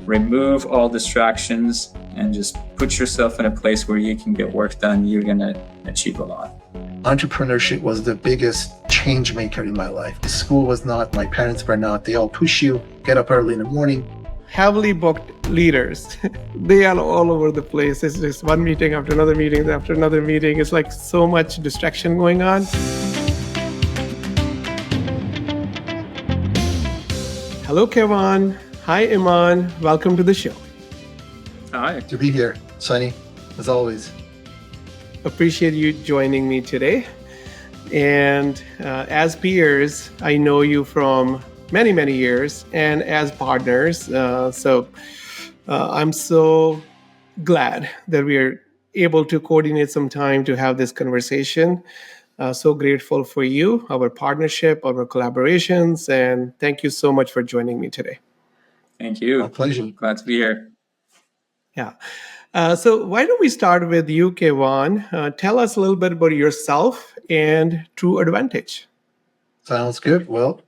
remove all distractions and just put yourself in a place where you can get work done, you're going to achieve a lot. Entrepreneurship was the biggest change maker in my life. The school was not, my parents were not. They all push you, get up early in the morning. Heavily booked leaders. They are all over the place. It's just one meeting after another meeting after another meeting. It's like so much distraction going on. Hello, Kayvan. Hi, Iman. Welcome to the show. Hi. To be here, Sunny, as always. Appreciate you joining me today. And as peers, I know you from many, many years, and as partners. So I'm so glad that we are able to coordinate some time to have this conversation. So grateful for you, our partnership, our collaborations, and thank you so much for joining me today. Thank you. My pleasure. Glad to be here. Yeah. So why don't we start with you, Kayvan? Tell us a little bit about yourself and TruAdvantage. Sounds good. Well,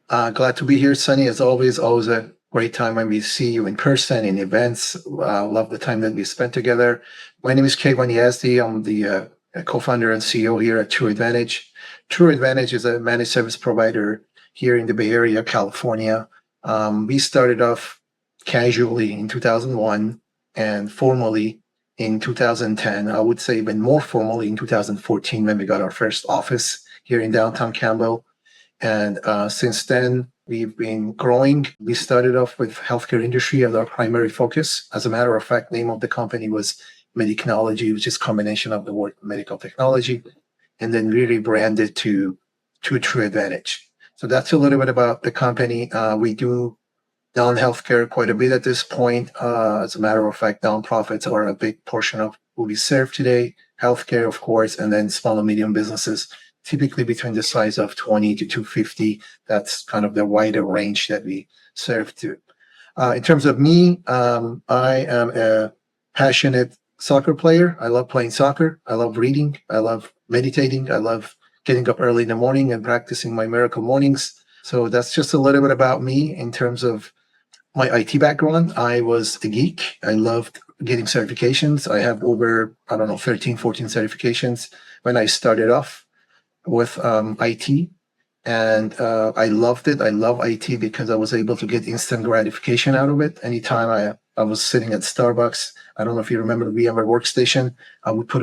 glad to be here, Sunny. As always a great time when we see you in person, in events. Love the time that we spent together. My name is Kayvan Yazdi. I'm the co-founder and CEO here at TruAdvantage. TruAdvantage is a managed service provider here in the Bay Area, California. We started off casually in 2001 and formally in 2010. I would say even more formally in 2014 when we got our first office here in downtown Campbell. And since then, we've been growing. We started off with healthcare industry as our primary focus. As a matter of fact, name of the company was Medicnology, which is a combination of the word medical technology, and then we rebranded to TruAdvantage. So that's a little bit about the company. We do non-healthcare quite a bit at this point. As a matter of fact, nonprofits are a big portion of who we serve today. Healthcare, of course, and then small and medium businesses, typically between the size of 20 to 250. That's kind of the wider range that we serve to. In terms of me, I am a passionate soccer player. I love playing soccer. I love reading. I love meditating. I love getting up early in the morning and practicing my miracle mornings. So that's just a little bit about me in terms of my IT background. I was a geek. I loved getting certifications. I have over, 13, 14 certifications when I started off with IT. And I loved it. I love IT because I was able to get instant gratification out of it. Anytime I was sitting at Starbucks, I don't know if you remember the VMware workstation, I would put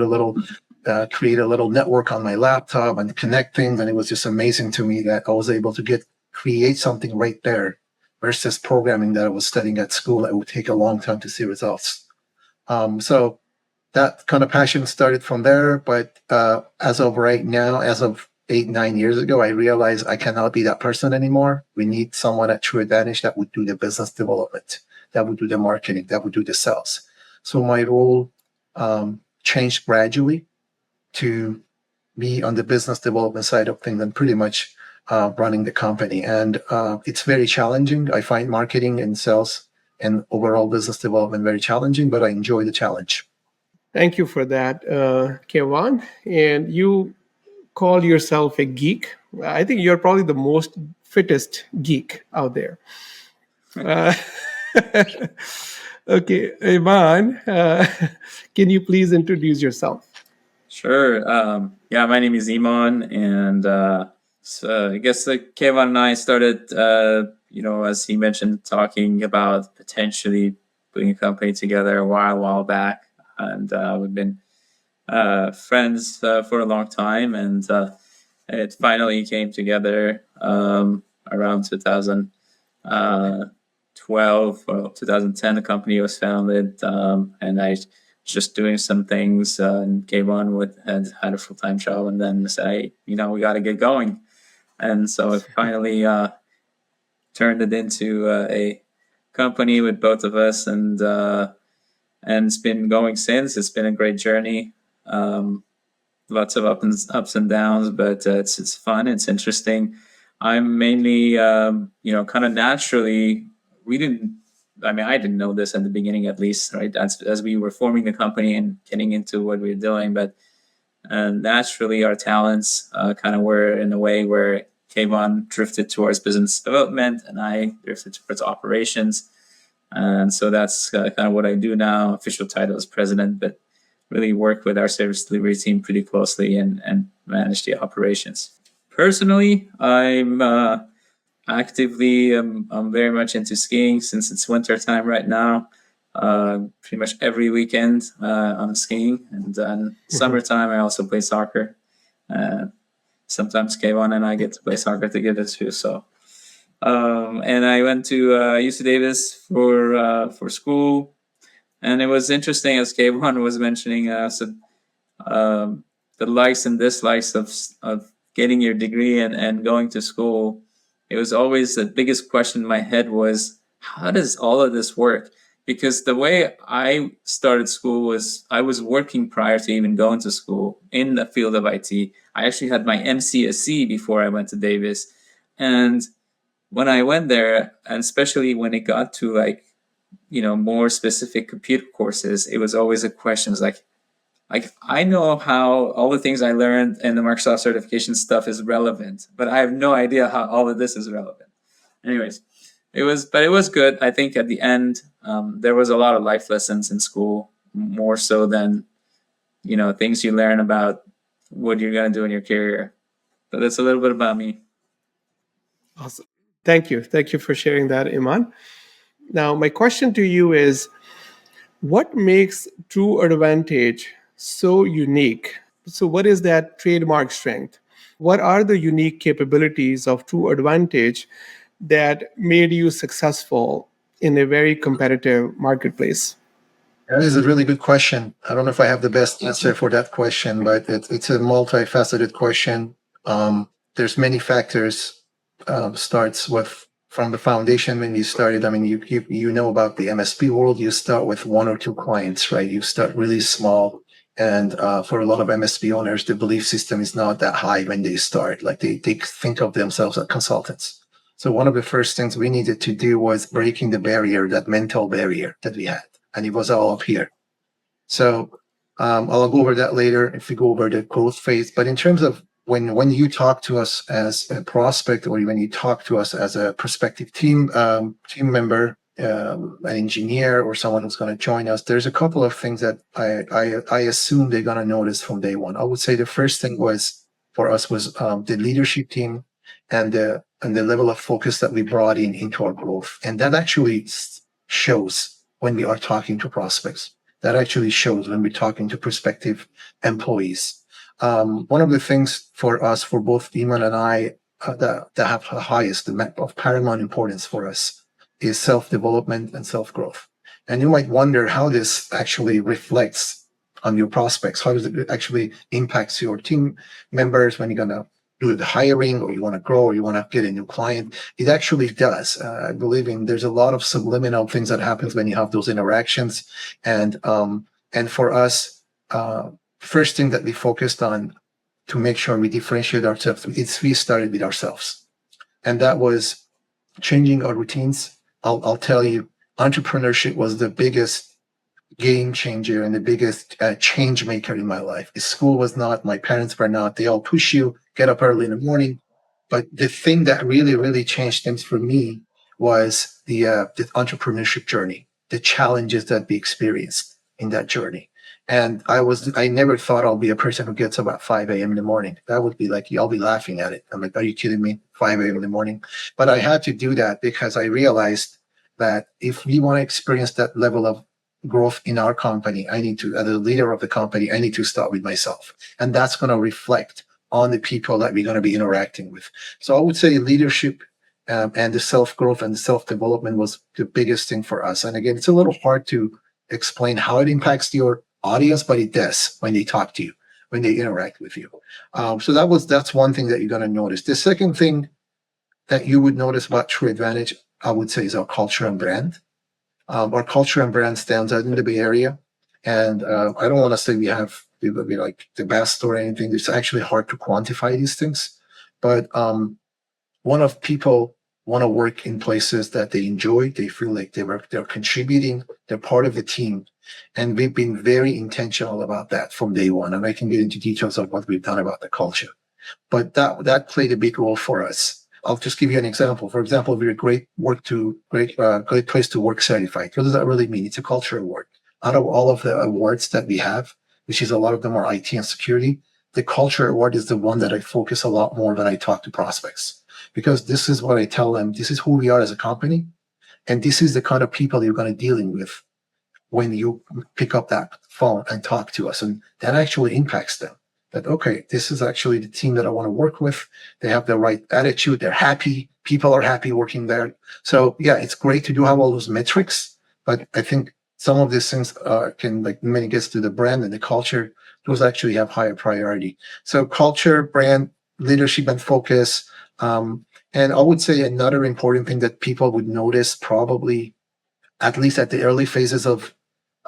create a little network on my laptop and connect things. And it was just amazing to me that I was able to create something right there versus programming that I was studying at school. It would take a long time to see results. So that kind of passion started from there. But as of right now, as of 8-9 years ago, I realized I cannot be that person anymore. We need someone at TruAdvantage that would do the business development, that would do the marketing, that would do the sales. So my role changed gradually to be on the business development side of things and pretty much running the company. And it's very challenging. I find marketing and sales and overall business development very challenging, but I enjoy the challenge. Thank you for that, Kayvan. And you call yourself a geek. I think you're probably the most fittest geek out there. Okay, Iman, can you please introduce yourself? Sure. My name is Iman, and so I guess Kayvan and I started, as he mentioned, talking about potentially putting a company together a while back, and we've been friends for a long time, and it finally came together around 2012 or 2010. The company was founded, and I just doing some things, and Kayvan had a full-time job, and then said, hey, we got to get going. And so it finally turned it into a company with both of us, and it's been going since. It's been a great journey. Lots of ups and downs, but it's fun. It's interesting. I'm mainly, kind of naturally. I didn't know this at the beginning, at least, right? As we were forming the company and getting into what we were doing, but naturally our talents kind of were in a way where Kayvan drifted towards business development and I drifted towards operations. And so that's kind of what I do now. Official title is president, but really work with our service delivery team pretty closely and manage the operations. Personally, I'm actively, I'm very much into skiing since it's winter time right now. Pretty much every weekend I'm skiing, and then summertime I also play soccer. Sometimes Kayvan and I get to play soccer together too. So, and I went to UC Davis for school, and it was interesting as Kayvan was mentioning. The likes and dislikes of getting your degree and going to school. It was always the biggest question in my head was, how does all of this work? Because the way I started school was I was working prior to even going to school in the field of IT. I actually had my MCSC before I went to Davis. And when I went there, and especially when it got to more specific computer courses, it was always a question like I know how all the things I learned in the Microsoft certification stuff is relevant, but I have no idea how all of this is relevant. Anyways, it was good. I think at the end, there was a lot of life lessons in school, more so than things you learn about what you're gonna do in your career. But that's a little bit about me. Awesome. Thank you. Thank you for sharing that, Iman. Now, my question to you is, what makes TruAdvantage so unique? So, what is that trademark strength? What are the unique capabilities of TruAdvantage that made you successful in a very competitive marketplace? That is a really good question. I don't know if I have the best answer for that question, but it's a multifaceted question. There's many factors. Starts with from the foundation when you started. I mean, you know about the MSP world. You start with one or two clients, right? You start really small, and for a lot of MSP owners, the belief system is not that high when they start. Like they think of themselves as consultants. So one of the first things we needed to do was breaking the barrier, that mental barrier that we had. And it was all up here. So I'll go over that later if we go over the growth phase. But in terms of when you talk to us as a prospect, or when you talk to us as a prospective team member, an engineer, or someone who's going to join us, there's a couple of things that I assume they're going to notice from day one. I would say the first thing was for us was the leadership team and the level of focus that we brought into our growth, and that actually shows when we are talking to prospects. That actually shows when we're talking to prospective employees. One of the things for us, for both Iman and I, that have the highest, the of paramount importance for us, is self-development and self-growth. And you might wonder how this actually reflects on your prospects. How does it actually impacts your team members when you're going to do the hiring, or you want to grow, or you want to get a new client? It actually does. I believe there's a lot of subliminal things that happens when you have those interactions. And for us, first thing that we focused on to make sure we differentiate ourselves is we started with ourselves. And that was changing our routines. I'll tell you, entrepreneurship was the biggest game changer and the biggest change maker in my life. School was not, my parents were not, they all push you, get up early in the morning. But the thing that really, really changed things for me was the entrepreneurship journey, the challenges that we experienced in that journey. And I never thought I'll be a person who gets up at 5 a.m. in the morning. That would be like, I'll be laughing at it. I'm like, are you kidding me? 5 a.m. in the morning. But I had to do that because I realized that if we want to experience that level of growth in our company, I need to, as a leader of the company, I need to start with myself. And that's going to reflect on the people that we're going to be interacting with. So I would say leadership and the self-growth and the self-development was the biggest thing for us. And again, it's a little hard to explain how it impacts your audience, but it does when they talk to you, when they interact with you. So that's one thing that you're going to notice. The second thing that you would notice about TruAdvantage, I would say, is our culture and brand. Our culture and brand stands out in the Bay Area. And I don't want to say we like the best or anything. It's actually hard to quantify these things. But one of people want to work in places that they enjoy. They feel like they're contributing. They're part of the team. And we've been very intentional about that from day one. And I can get into details of what we've done about the culture. But that played a big role for us. I'll just give you an example. For example, we're a great place to work certified. What does that really mean? It's a culture award. Out of all of the awards that we have, which is a lot of them are IT and security, the culture award is the one that I focus a lot more when I talk to prospects, because this is what I tell them. This is who we are as a company, and this is the kind of people you're going to dealing with when you pick up that phone and talk to us. And that actually impacts them. That, okay, this is actually the team that I want to work with. They have the right attitude. They're happy. People are happy working there. So yeah, it's great to do have all those metrics, but I think some of these things can, like, when it gets to the brand and the culture, those actually have higher priority. So culture, brand, leadership, and focus. And I would say another important thing that people would notice, probably at least at the early phases of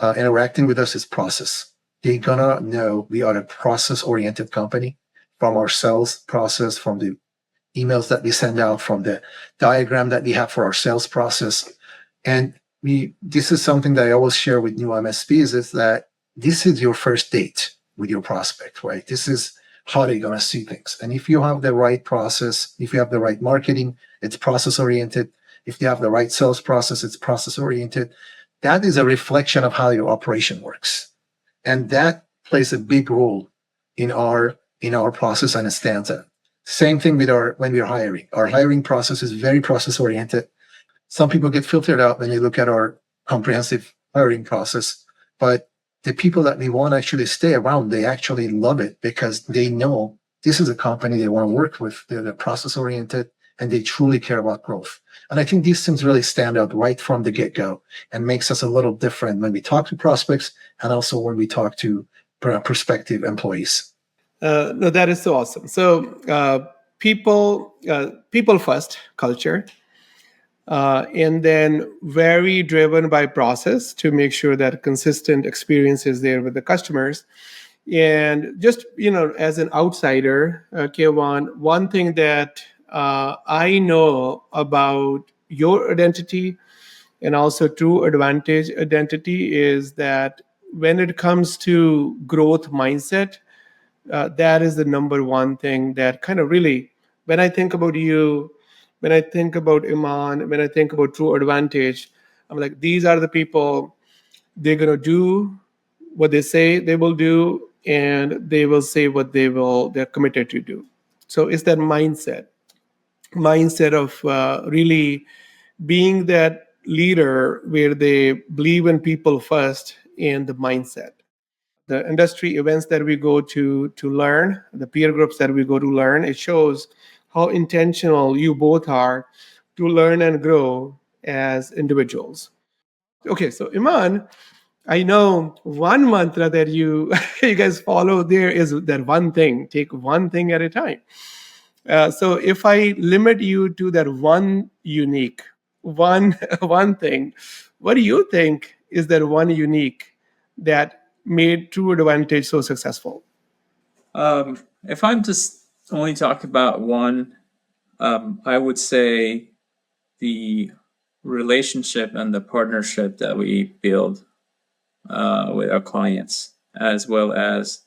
interacting with us, is process. They're gonna know we are a process-oriented company, from our sales process, from the emails that we send out, from the diagram that we have for our sales process. And this is something that I always share with new MSPs, is that this is your first date with your prospect, right? This is how they're gonna see things. And if you have the right process, if you have the right marketing, it's process-oriented. If you have the right sales process, it's process-oriented. That is a reflection of how your operation works. And that plays a big role in our process, and it stands out. Same thing with when we're hiring. Our hiring process is very process oriented. Some people get filtered out when you look at our comprehensive hiring process, but the people that we want to actually stay around, they actually love it because they know this is a company they want to work with. They're process oriented and they truly care about growth. And I think these things really stand out right from the get-go and makes us a little different when we talk to prospects and also when we talk to prospective employees. No, that is so awesome. So people first culture, and then very driven by process to make sure that consistent experience is there with the customers. And just, as an outsider, Kayvan, one thing that I know about your identity and also TruAdvantage identity is that when it comes to growth mindset, that is the number one thing that kind of really, when I think about you, when I think about Iman, when I think about TruAdvantage, I'm like, these are the people. They're going to do what they say they will do, and they will say what they're committed to do. So it's that mindset of really being that leader where they believe in people first, and the mindset. The industry events that we go to learn, the peer groups that we go to learn, it shows how intentional you both are to learn and grow as individuals. Okay, so Iman, I know one mantra that you you guys follow there is that one thing, take one thing at a time. So if I limit you to that one unique, one one thing, what do you think is that one unique that made TruAdvantage so successful? If I'm just only talk about one, I would say the relationship and the partnership that we build with our clients, as well as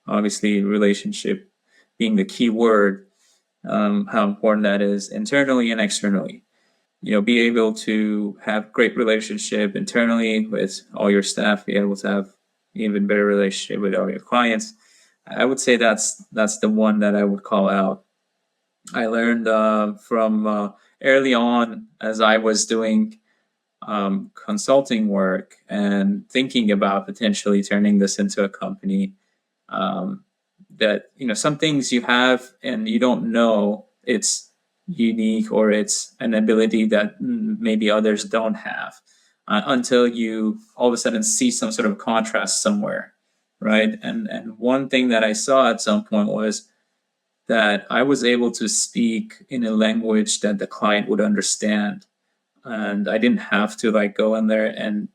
obviously relationship being the key word, how important that is internally and externally. Be able to have great relationship internally with all your staff, be able to have even better relationship with all your clients. I would say that's the one that I would call out. I learned from early on as I was doing consulting work and thinking about potentially turning this into a company, that some things you have and you don't know it's unique or it's an ability that maybe others don't have, until you all of a sudden see some sort of contrast somewhere, right? And one thing that I saw at some point was that I was able to speak in a language that the client would understand, and I didn't have to go in there and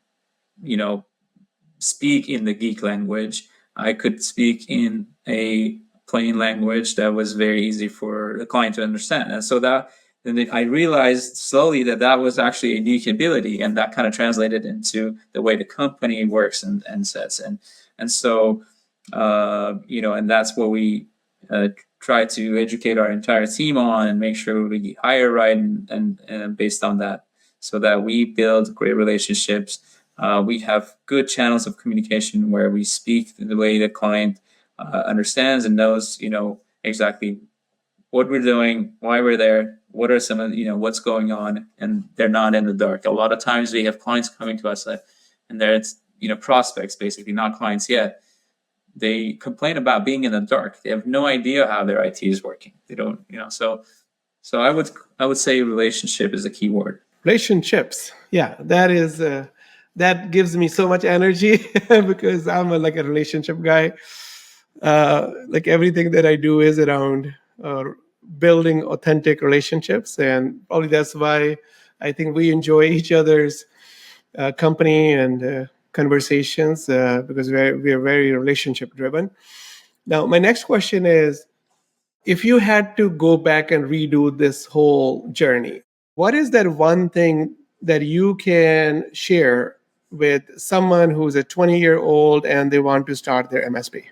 speak in the geek language. I could speak in a plain language that was very easy for the client to understand. And so then I realized slowly that was actually a unique ability, and that kind of translated into the way the company works and sets. And so, and that's what we try to educate our entire team on and make sure we hire right and based on that, so that we build great relationships. We have good channels of communication where we speak the way the client understands and knows, exactly what we're doing, why we're there, what are some of, what's going on, and they're not in the dark. A lot of times we have clients coming to us and they're, prospects basically, not clients yet. They complain about being in the dark. They have no idea how their IT is working. They don't, so I would say relationship is a key word. Relationships. Yeah, that gives me so much energy because I'm like a relationship guy. Like everything that I do is around building authentic relationships, and probably that's why I think we enjoy each other's company and conversations because we're very relationship driven. Now, my next question is, if you had to go back and redo this whole journey, what is that one thing that you can share with someone who's a 20-year-old and they want to start their MSP?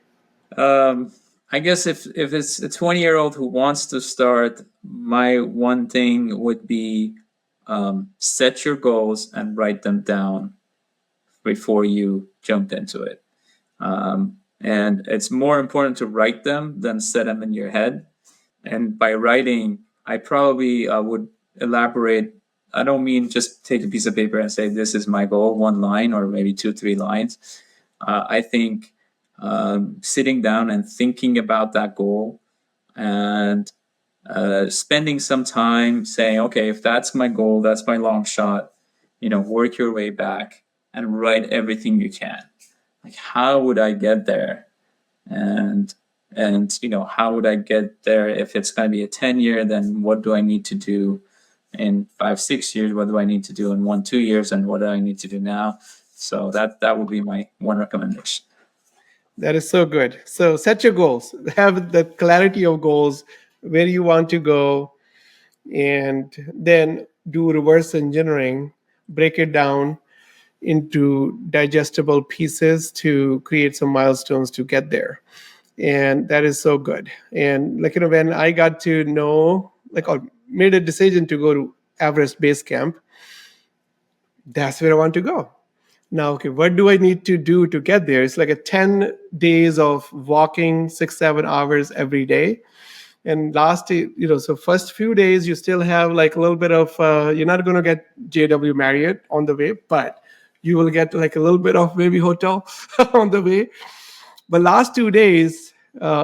I guess if it's a 20-year-old who wants to start, my one thing would be set your goals and write them down before you jump into it. And it's more important to write them than set them in your head. And by writing, I probably would elaborate. I don't mean just take a piece of paper and say, this is my goal, one line or maybe 2-3 lines. I think sitting down and thinking about that goal and spending some time saying, okay, if that's my goal, that's my long shot, work your way back and write everything you can. Like, how would I get there? And how would I get there? If it's going to be a 10-year, then what do I need to do in 5-6 years? What do I need to do in 1-2 years? And what do I need to do now? So that would be my one recommendation. That is so good. So set your goals, have the clarity of goals, where you want to go, and then do reverse engineering, break it down into digestible pieces to create some milestones to get there. And that is so good. And when I got to know, or made a decision to go to Everest Base Camp, that's where I want to go. Now, okay, what do I need to do to get there? It's like a 10 days of walking 6-7 hours every day. And last day, so first few days, you still have like a little bit of, you're not going to get JW Marriott on the way, but you will get like a little bit of maybe hotel on the way. But last 2 days,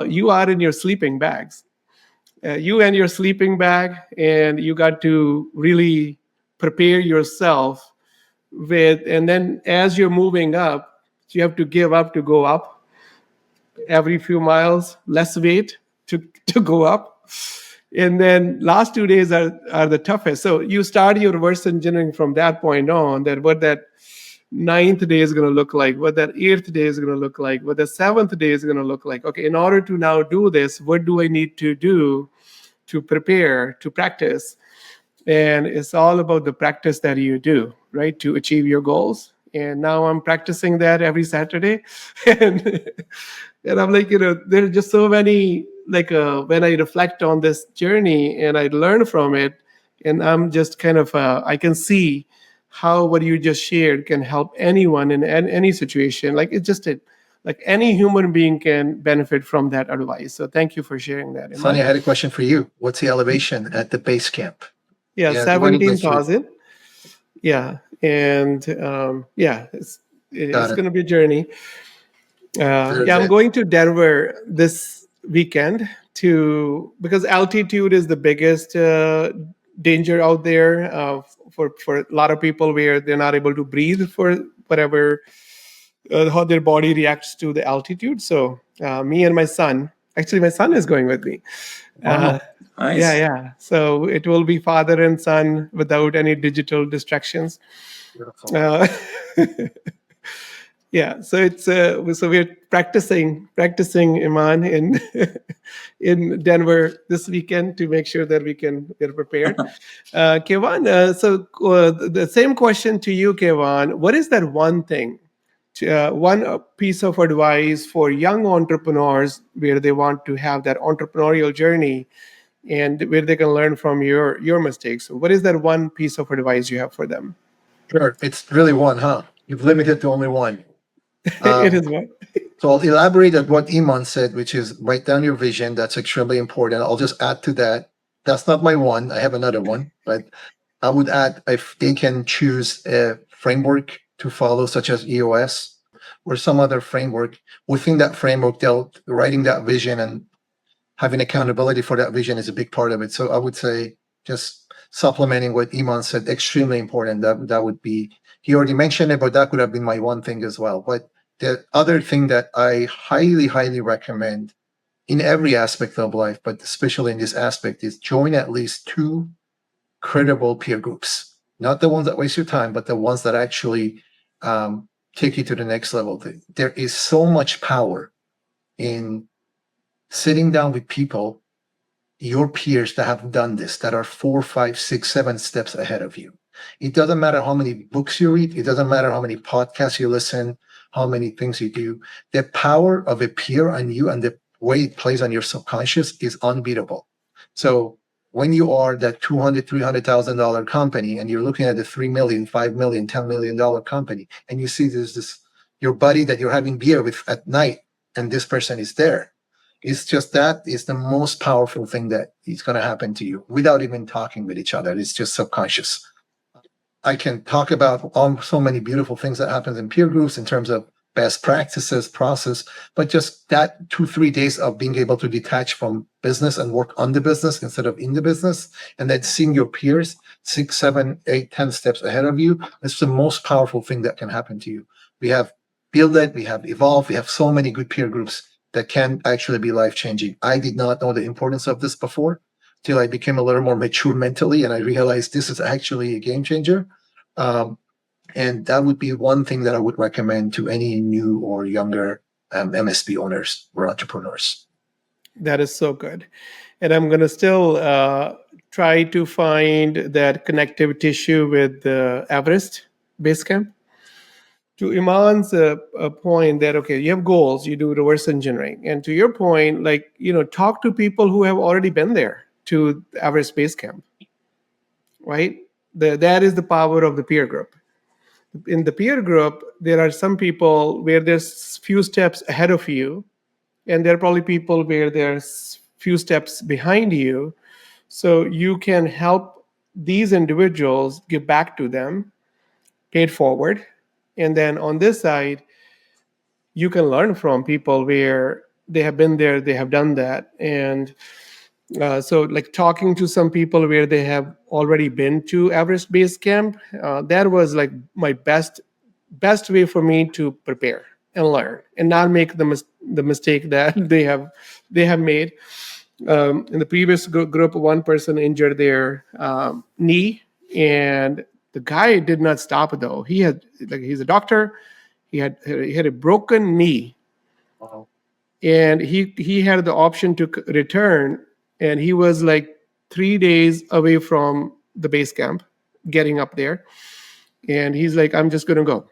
you are in your sleeping bags. You and your sleeping bag, and you got to really prepare yourself and then as you're moving up, you have to give up to go up. Every few miles, less weight to go up. And then last 2 days are the toughest. So you start your reverse engineering from that point on, that what that 9th day is going to look like, what that 8th day is going to look like, what the 7th day is going to look like. Okay, in order to now do this, what do I need to do to prepare, to practice? And it's all about the practice that you do, right, to achieve your goals. And now I'm practicing that every Saturday. and I'm like, there are just so many, when I reflect on this journey and I learn from it, and I'm just kind of, I can see how what you just shared can help anyone in any situation. Like it's just like any human being can benefit from that advice. So thank you for sharing that. Sonny, I had a question for you. What's the elevation at the base camp? Yeah, 17,000. Yeah, and it's going to be a journey. I'm going to Denver this weekend because altitude is the biggest danger out there for a lot of people, where they're not able to breathe for whatever how their body reacts to the altitude. So me and my son is going with me. Wow. Nice. Yeah. So it will be father and son without any digital distractions. Yeah. So it's so we're practicing Iman in Denver this weekend to make sure that we can get prepared. Kayvan, so the same question to you, Kayvan. What is that one thing one piece of advice for young entrepreneurs where they want to have that entrepreneurial journey and where they can learn from your mistakes. What is that one piece of advice you have for them? Sure. It's really one, huh? You've limited to only one. It is what? So I'll elaborate on what Iman said, which is write down your vision. That's extremely important. I'll just add to that. That's not my one. I have another one, but I would add if they can choose a framework to follow, such as EOS or some other framework. Within that framework, they'll writing that vision and having accountability for that vision is a big part of it. So I would say just supplementing what Iman said, extremely important. That would be, he already mentioned it, but that could have been my one thing as well. But the other thing that I highly, highly recommend in every aspect of life, but especially in this aspect, is join at least 2 credible peer groups. Not the ones that waste your time, but the ones that actually take you to the next level. There is so much power in sitting down with people, your peers that have done this, that are 4, 5, 6, 7 steps ahead of you. It doesn't matter how many books you read. It doesn't matter how many podcasts you listen, how many things you do. The power of a peer on you and the way it plays on your subconscious is unbeatable. So when you are that $200,000, $300,000 company and you're looking at the 3 million, 5 million, $10 million company, and you see there's this, your buddy that you're having beer with at night, and this person is there. It's just that is the most powerful thing that is going to happen to you without even talking with each other. It's just subconscious. I can talk about so many beautiful things that happens in peer groups in terms of best practices, process, but just that 2-3 days of being able to detach from business and work on the business instead of in the business, and then seeing your peers 6, 7, 8, 10 steps ahead of you, it's the most powerful thing that can happen to you. We have Build It, we have Evolve, we have so many good peer groups that can actually be life-changing. I did not know the importance of this before till I became a little more mature mentally, and I realized this is actually a game changer. And that would be one thing that I would recommend to any new or younger MSP owners or entrepreneurs. That is so good. And I'm going to still try to find that connective tissue with the Everest Base Camp. To Iman's point that, okay, you have goals, you do reverse engineering. And to your point, like, talk to people who have already been there to Everest Base Camp, right? That is the power of the peer group. In the peer group, there are some people where there's few steps ahead of you, and there are probably people where there's few steps behind you. So you can help these individuals, give back to them, pay it forward. And then on this side, you can learn from people where they have been there, they have done that. And so like talking to some people where they have already been to Everest Base Camp, that was like my best way for me to prepare and learn and not make the mistake that they have made. In the previous group, one person injured their knee, and the guy did not stop though. He's a doctor. He had a broken knee. Wow. And he had the option to return, and he was like 3 days away from the base camp, getting up there, and he's like, I'm just gonna go.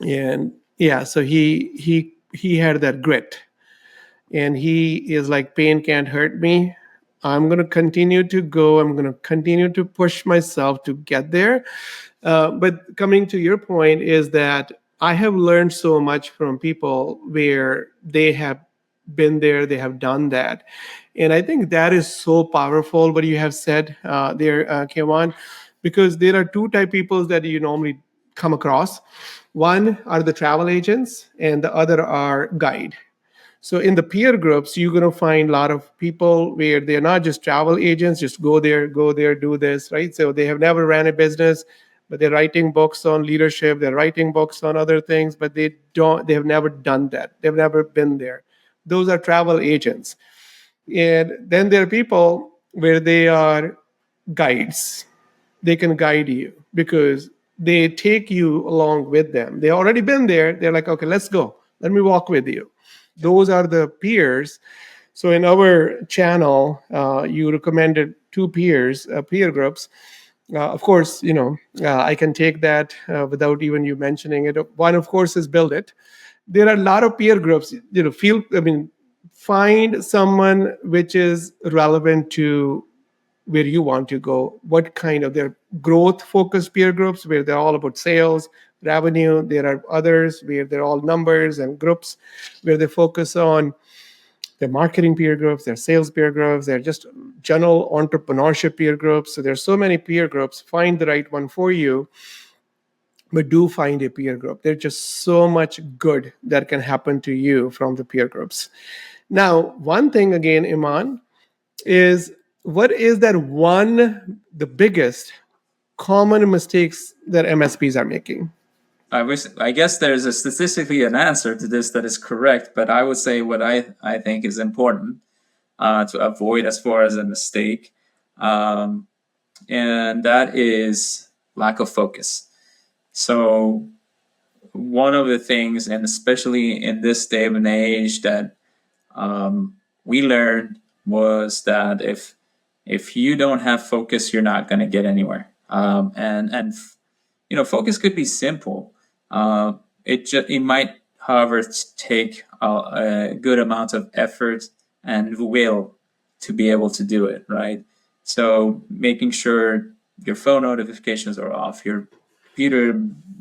And yeah, so he had that grit, and he is like, pain can't hurt me. I'm gonna continue to go. I'm gonna continue to push myself to get there. But coming to your point is that I have learned so much from people where they have been there, they have done that. And I think that is so powerful what you have said there, Kayvan, because there are 2 type people that you normally come across. One are the travel agents, and the other are guide. So in the peer groups, you're going to find a lot of people where they're not just travel agents, just go there, do this, right? So they have never ran a business, but they're writing books on leadership, they're writing books on other things, but they have never done that. They've never been there. Those are travel agents. And then there are people where they are guides. They can guide you because they take you along with them. They already been there. They're like, okay, let's go. Let me walk with you. Those are the peers. So in our channel, you recommended 2 peer groups. Of course, I can take that without even you mentioning it. One, of course, is build it. There are a lot of peer groups. Find someone which is relevant to where you want to go. What kind of their growth focused peer groups where they're all about sales, revenue. There are others where they're all numbers and groups where they focus on their marketing peer groups, their sales peer groups, they're just general entrepreneurship peer groups. So there's so many peer groups. Find the right one for you, but do find a peer group. There's just so much good that can happen to you from the peer groups. Now, one thing again, Iman, is what is that the biggest common mistakes that MSPs are making? I guess there's a statistically an answer to this that is correct, but I would say what I think is important to avoid as far as a mistake, and that is lack of focus. So one of the things, and especially in this day and age, that we learned was that if you don't have focus, you're not going to get anywhere. And focus could be simple. It might, however, take a good amount of effort and will to be able to do it, right? So making sure your phone notifications are off, your computer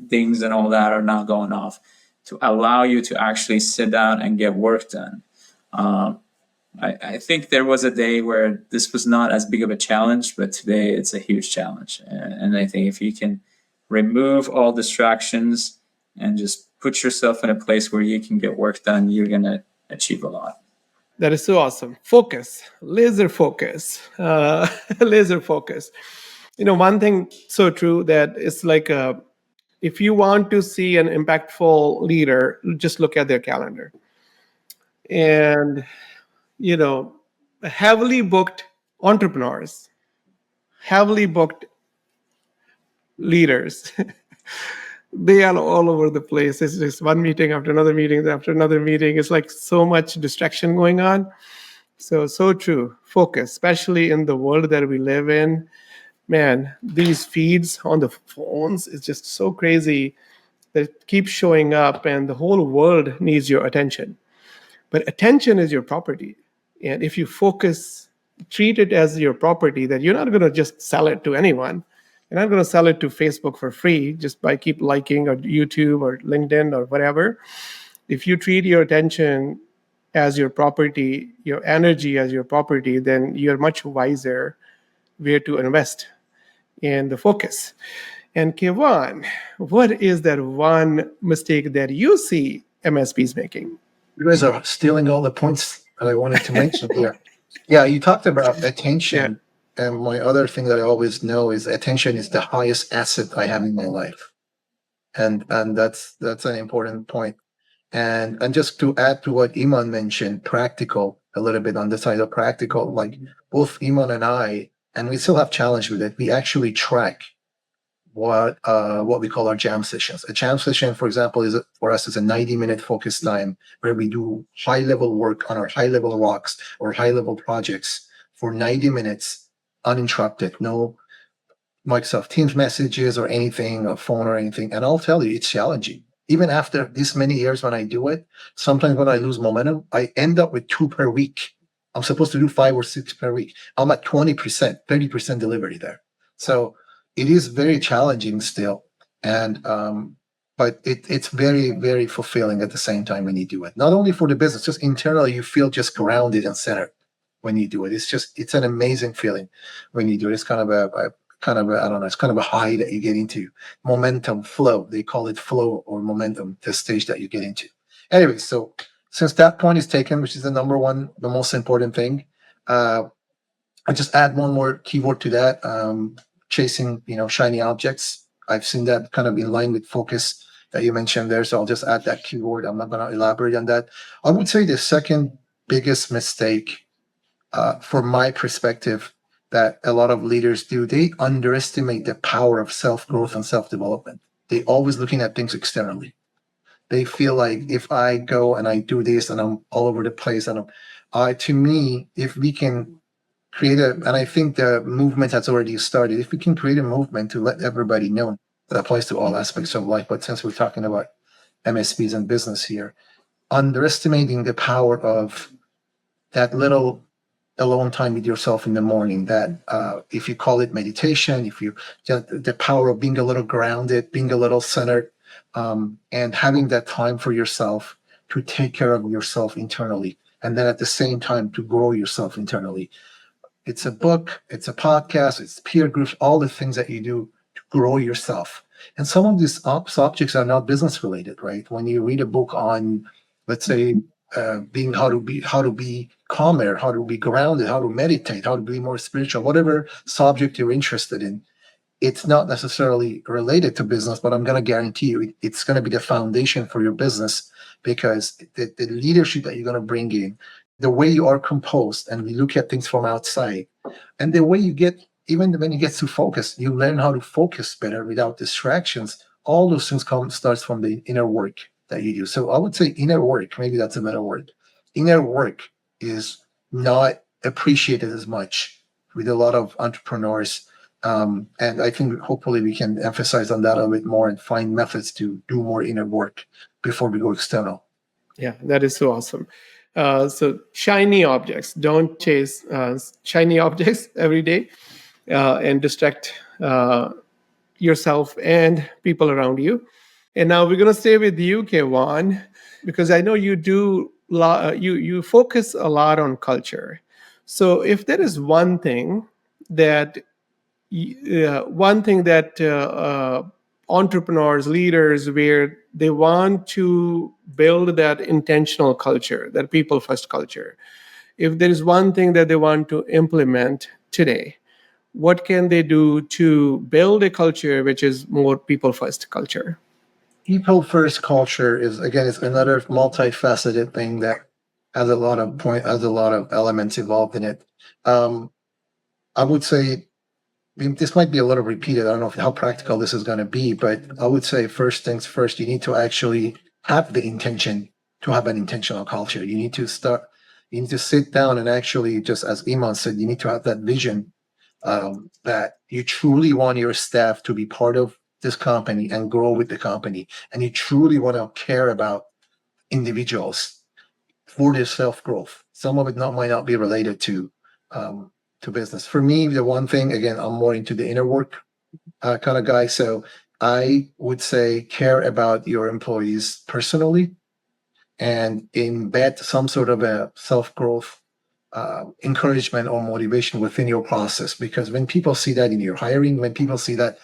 dings and all that are not going off, to allow you to actually sit down and get work done. I think there was a day where this was not as big of a challenge, but today it's a huge challenge. And I think if you can remove all distractions and just put yourself in a place where you can get work done, you're going to achieve a lot. That is so awesome. Focus, laser focus, laser focus. One thing so true that it's like if you want to see an impactful leader, just look at their calendar. And, heavily booked entrepreneurs, heavily booked leaders, they are all over the place. It's just one meeting after another meeting after another meeting. It's like so much distraction going on. So true. Focus, especially in the world that we live in. Man, these feeds on the phones is just so crazy that keeps showing up, and the whole world needs your attention. But attention is your property. And if you focus, treat it as your property, that you're not going to just sell it to anyone. You're not going to sell it to Facebook for free just by keep liking, or YouTube or LinkedIn or whatever. If you treat your attention as your property, your energy as your property, then you're much wiser where to invest in the focus. And Kayvan, what is that one mistake that you see MSPs making? You guys are stealing all the points that I wanted to mention here. Yeah, you talked about attention. Yeah. And my other thing that I always know is attention is the highest asset I have in my life. And that's an important point. And just to add to what Iman mentioned, practical, a little bit on the side of practical, like both Iman and I, and we still have challenge with it, we actually track what we call our jam sessions. A jam session, for example, is for us is a 90-minute focus time where we do high-level work on our high-level rocks or high-level projects for 90 minutes uninterrupted, no Microsoft Teams messages or anything, or phone or anything. And I'll tell you, it's challenging. Even after this many years when I do it, sometimes when I lose momentum, I end up with 2 per week. I'm supposed to do 5 or 6 per week. I'm at 20%, 30% delivery there. So it is very challenging still. And but it's very, very fulfilling at the same time when you do it. Not only for the business, just internally, you feel just grounded and centered when you do it. It's an amazing feeling when you do it. It's kind of a I don't know, it's kind of a high that you get into. Momentum, flow. They call it flow or momentum, the stage that you get into. Anyway, so since that point is taken, which is the number one, the most important thing, I just add one more keyword to that. Chasing, shiny objects. I've seen that kind of in line with focus that you mentioned there. So I'll just add that keyword. I'm not going to elaborate on that. I would say the second biggest mistake, from my perspective, that a lot of leaders do, they underestimate the power of self-growth and self-development. They always looking at things externally. They feel like if I go and I do this and I'm all over the place, and to me, if we can and I think the movement has already started. If we can create a movement to let everybody know, that applies to all aspects of life. But since we're talking about MSPs and business here, underestimating the power of that little alone time with yourself in the morning, that if you call it meditation, if you just the power of being a little grounded, being a little centered, and having that time for yourself to take care of yourself internally, and then at the same time to grow yourself internally. It's a book, it's a podcast, it's peer groups, all the things that you do to grow yourself. And some of these subjects are not business related, right? When you read a book on, let's say, being how to be calmer, how to be grounded, how to meditate, how to be more spiritual, whatever subject you're interested in, it's not necessarily related to business, but I'm going to guarantee you it's going to be the foundation for your business, because the leadership that you're going to bring in, the way you are composed, and you look at things from outside, and the way you get, even when you get to focus, you learn how to focus better without distractions. All those things starts from the inner work that you do. So I would say inner work, maybe that's a better word. Inner work is not appreciated as much with a lot of entrepreneurs, and I think hopefully we can emphasize on that a bit more and find methods to do more inner work before we go external. Yeah, that is so awesome. So shiny objects, don't chase shiny objects every day and distract yourself and people around you. And now we're going to stay with you, Kayvan, because I know you you focus a lot on culture. So if there is that one thing that entrepreneurs, leaders, where they want to build that intentional culture, that people first culture, if there is one thing that they want to implement today, what can they do to build a culture which is more people first culture? People first culture is, again, it's another multifaceted thing that has a lot of elements involved in it. I would say, this might be a little repeated. I don't know how practical this is going to be, but I would say first things first, you need to actually have the intention to have an intentional culture. You need to sit down and actually, just as Iman said, you need to have that vision, that you truly want your staff to be part of this company and grow with the company. And you truly want to care about individuals for their self growth. Some of it might not be related to business. For me, the one thing, again, I'm more into the inner work kind of guy. So I would say care about your employees personally and embed some sort of a self growth encouragement or motivation within your process. Because when people see that in your hiring, when people see that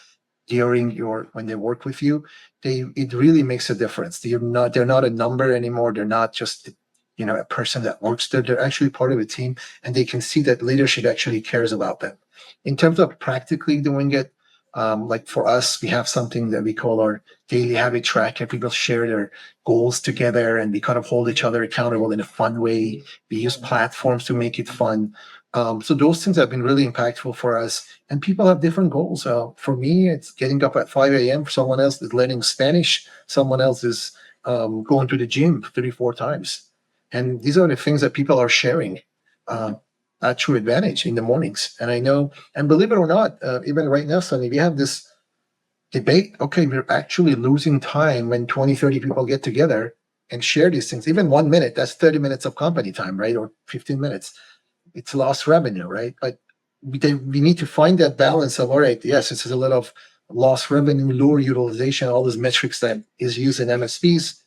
when they work with you, it really makes a difference. They're not a number anymore. They're not just a person that works there. They're actually part of a team, and they can see that leadership actually cares about them. In terms of practically doing it, like for us, we have something that we call our daily habit tracker. People share their goals together, and we kind of hold each other accountable in a fun way. We use platforms to make it fun. So those things have been really impactful for us. And people have different goals. For me, it's getting up at 5 a.m. For someone else is learning Spanish. Someone else is going to the gym 34 times. And these are the things that people are sharing at TruAdvantage in the mornings. And I know, and believe it or not, even right now, Sonny, we have this debate. Okay, we're actually losing time when 20, 30 people get together and share these things. Even 1 minute, that's 30 minutes of company time, right? Or 15 minutes. It's lost revenue, right? But we need to find that balance of, all right, yes, this is a little of lost revenue, lower utilization, all those metrics that is used in MSPs.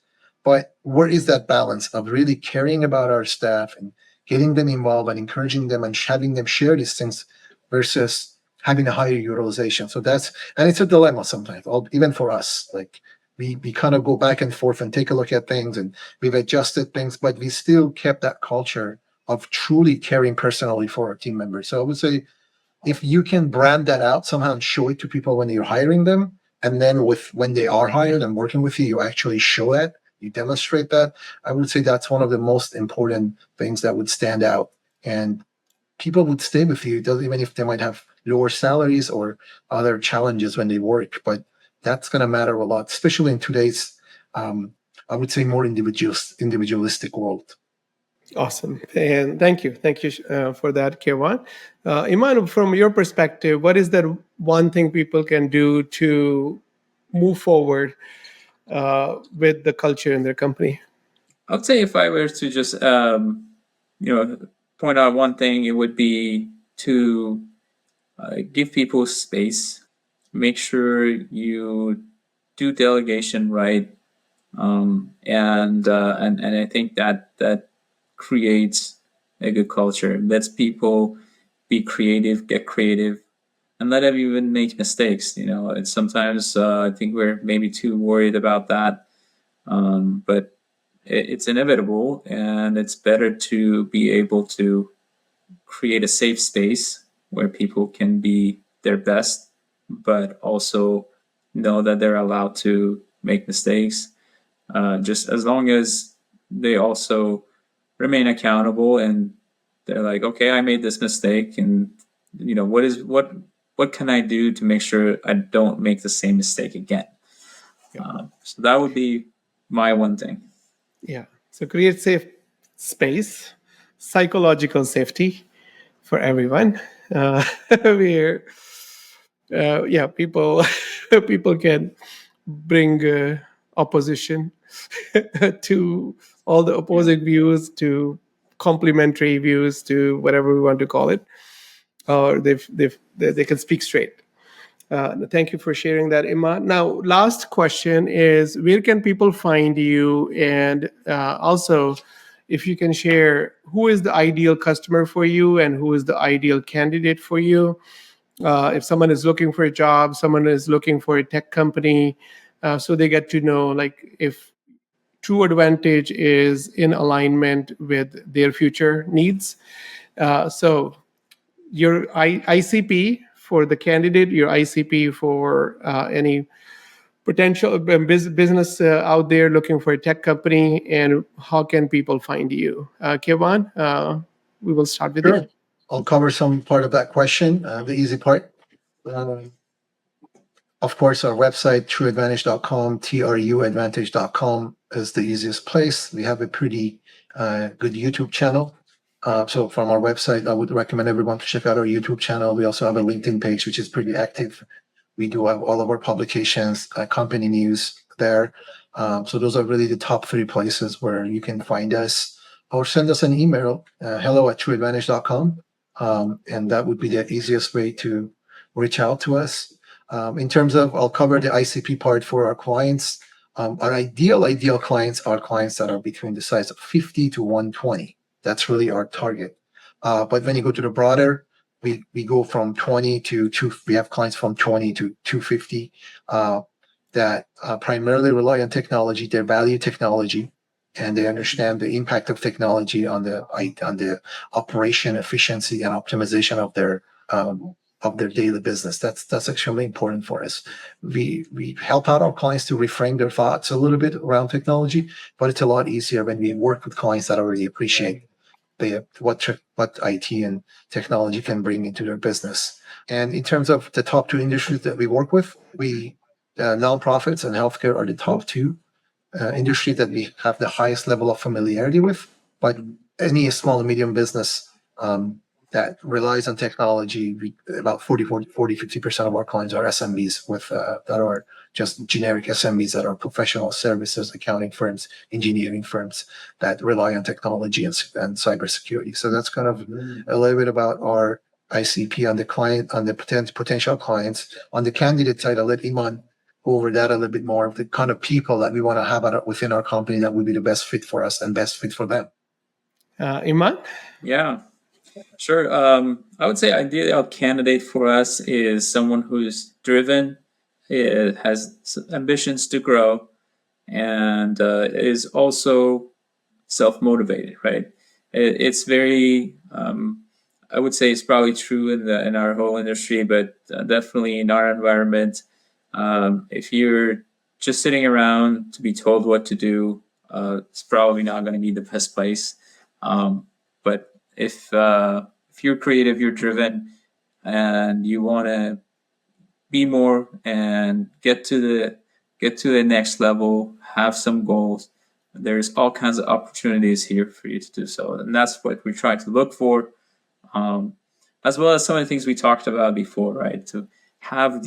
But where is that balance of really caring about our staff and getting them involved and encouraging them and having them share these things versus having a higher utilization? So and it's a dilemma sometimes, even for us. Like we kind of go back and forth and take a look at things, and we've adjusted things, but we still kept that culture of truly caring personally for our team members. So I would say, if you can brand that out somehow and show it to people when you're hiring them, and then when they are hired and working with you, you actually show that, you demonstrate that, I would say that's one of the most important things that would stand out. And people would stay with you, even if they might have lower salaries or other challenges when they work. But that's going to matter a lot, especially in today's, I would say, more individualistic world. Awesome. And thank you. Thank you for that, Kayvan. Iman, from your perspective, what is that one thing people can do to move forward with the culture in their company? I'd say if I were to just, point out one thing, it would be to give people space. Make sure you do delegation right, and I think that creates a good culture. Lets people be creative, get creative, and let everyone make mistakes. It's sometimes I think we're maybe too worried about that, but it's inevitable, and it's better to be able to create a safe space where people can be their best, but also know that they're allowed to make mistakes. Just as long as they also remain accountable and they're like, okay, I made this mistake, and what can I do to make sure I don't make the same mistake again? So that would be my one thing. Yeah. So create safe space, psychological safety for everyone. Where yeah, people people can bring opposition to all the opposing views, to complementary views, to whatever we want to call it, or they can speak straight. Thank you for sharing that, Iman. Now, last question is, where can people find you? And also, if you can share who is the ideal customer for you and who is the ideal candidate for you. If someone is looking for a job, someone is looking for a tech company, so they get to know like if TruAdvantage is in alignment with their future needs. So your ICP for the candidate, your ICP for any potential business out there looking for a tech company, and how can people find you? Kayvan, we will start with you. Sure. I'll cover some part of that question, the easy part. Of course, our website, truadvantage.com, truadvantage.com is the easiest place. We have a pretty good YouTube channel. So from our website, I would recommend everyone to check out our YouTube channel. We also have a LinkedIn page, which is pretty active. We do have all of our publications, company news there. So those are really the top three places where you can find us, or send us an email, hello@truadvantage.com. And that would be the easiest way to reach out to us. In terms of, I'll cover the ICP part for our clients. Our ideal clients are clients that are between the size of 50 to 120. That's really our target. But when you go to the broader, we go from 20 to 2. We have clients from 20 to 250 that primarily rely on technology. They value technology, and they understand the impact of technology on the operation efficiency and optimization of their daily business. That's extremely important for us. We help out our clients to reframe their thoughts a little bit around technology, but it's a lot easier when we work with clients that already appreciate what IT and technology can bring into their business. And in terms of the top two industries that we work with, nonprofits and healthcare are the top two industry that we have the highest level of familiarity with. But any small and medium business that relies on technology, about 50% of our clients are SMBs that are just generic SMBs that are professional services, accounting firms, engineering firms that rely on technology and cybersecurity. So that's kind of a little bit about our ICP on the potential clients. On the candidate side, I'll let Iman go over that a little bit more of the kind of people that we want to have within our company that would be the best fit for us and best fit for them. Iman? Yeah, sure. I would say ideal candidate for us is someone who's driven, has ambitions to grow, and is also self-motivated. Right? It's very. I would say it's probably true in our whole industry, but definitely in our environment. If you're just sitting around to be told what to do, it's probably not going to be the best place. But if you're creative, you're driven, and you want to be more and get to the next level, have some goals, there's all kinds of opportunities here for you to do so. And that's what we try to look for, as well as some of the things we talked about before, right? To have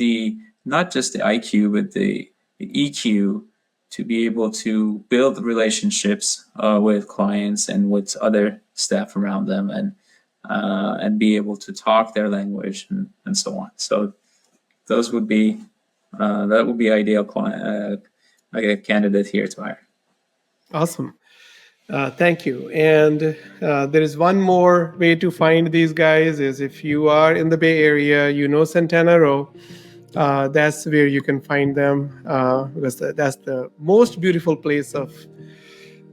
not just the IQ, but the EQ to be able to build relationships with clients and with other staff around them, and be able to talk their language and so on. So those would be that would be ideal client, like a candidate here to hire. Awesome. Thank you. And there is one more way to find these guys is if you are in the Bay Area, Santana Row, that's where you can find them, because that's the most beautiful place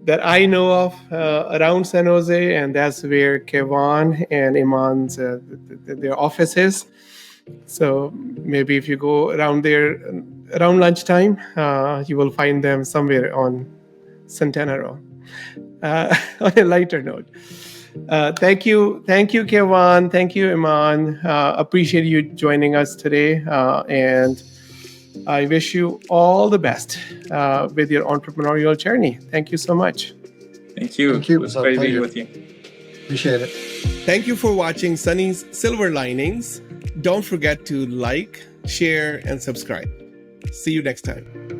that I know of around San Jose, and that's where Kayvan and Iman's their office is. So maybe if you go around there around lunchtime, you will find them somewhere on Santana Row. On a lighter note, thank you, Kayvan. Thank you, Iman. Appreciate you joining us today, and I wish you all the best with your entrepreneurial journey. Thank you so much. Thank you. Thank you. It was great being with you. Appreciate it. Thank you for watching Sunny's Silver Linings. Don't forget to like, share, and subscribe. See you next time.